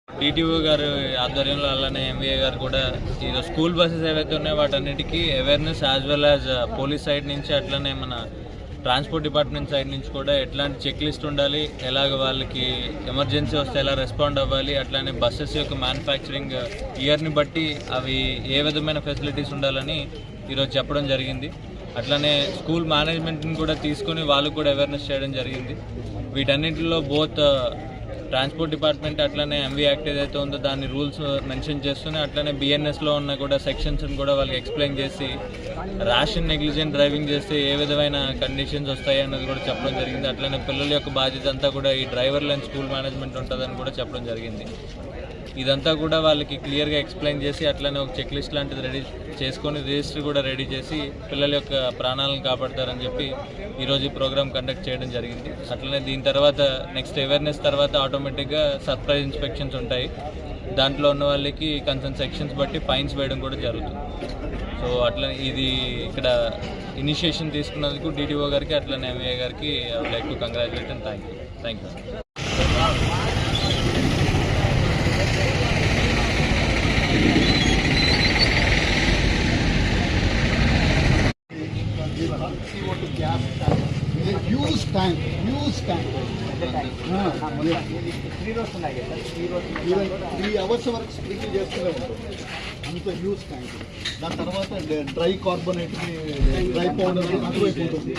TTO గారు ఆధ్వర్యంలో అలానే ఎంవీఏ గారు కూడా ఈ స్కూల్ బస్సెస్ ఏవైతే ఉన్నాయో వాటన్నిటికీ awareness as well as police side నుంచి అట్లనే మన ట్రాన్స్పోర్ట్ డిపార్ట్మెంట్ సైడ్ నుంచి కూడా ఎట్లాంటి చెక్ లిస్ట్ ఉండాలి, ఎలాగ వాళ్ళకి ఎమర్జెన్సీ వస్తే ఎలా రెస్పాండ్ అవ్వాలి, అట్లానే బస్సెస్ యొక్క మ్యానుఫ్యాక్చరింగ్ ఇయర్ని బట్టి అవి ఏ విధమైన ఫెసిలిటీస్ ఉండాలని ఈరోజు చెప్పడం జరిగింది. అట్లనే స్కూల్ మేనేజ్మెంట్ని కూడా తీసుకొని వాళ్ళకు కూడా అవేర్నెస్ చేయడం జరిగింది. వీటన్నింటిలో బోత్ ట్రాన్స్పోర్ట్ డిపార్ట్మెంట్ అట్లనే ఎంవీ యాక్ట్ ఏదైతే ఉందో దాని రూల్స్ మెన్షన్ చేస్తూనే అట్లనే బిఎన్ఎస్లో ఉన్న కూడా సెక్షన్స్ని కూడా వాళ్ళకి ఎక్స్ప్లెయిన్ చేసి ర్యాష్ అండ్ నెగ్లిజెంట్ డ్రైవింగ్ చేస్తే ఏ విధమైన కండిషన్స్ వస్తాయి అన్నది కూడా చెప్పడం జరిగింది. అట్లనే పిల్లల యొక్క బాధ్యత అంతా కూడా ఈ డ్రైవర్లు అండ్ స్కూల్ మేనేజ్మెంట్ ఉంటుందని కూడా చెప్పడం జరిగింది. ఇదంతా కూడా వాళ్ళకి క్లియర్గా ఎక్స్ప్లెయిన్ చేసి అట్లనే ఒక చెక్ లిస్ట్ లాంటిది రెడీ చేసుకొని రిజిస్టర్ కూడా రెడీ చేసి పిల్లల యొక్క ప్రాణాలను కాపాడతారని చెప్పి ఈరోజు ఈ ప్రోగ్రామ్ కండక్ట్ చేయడం జరిగింది. అట్లనే దీని తర్వాత నెక్స్ట్ అవేర్నెస్ తర్వాత ఆటోమేటిక్గా సర్ప్రైజ్ ఇన్స్పెక్షన్స్ ఉంటాయి. దాంట్లో ఉన్న వాళ్ళకి కన్సర్న్ సెక్షన్స్ బట్టి ఫైన్స్ వేయడం కూడా జరుగుతుంది. సో అట్లా ఇది ఇక్కడ ఇనిషియేషన్ తీసుకున్నందుకు డిటిఓ గారికి అట్లనే ఎంఏ గారికి I would like to congratulate and thank you. CO2 gas tank. Huge tank. 3 hours వరకు స్ప్రింకిల్ చేస్తూనే ఉంటాం. అంత హ్యూజ్ ట్యాంక్. దాని తర్వాత డ్రై కార్బోనేట్ డ్రై పౌడర్ అటువైపు ఉంటుంది.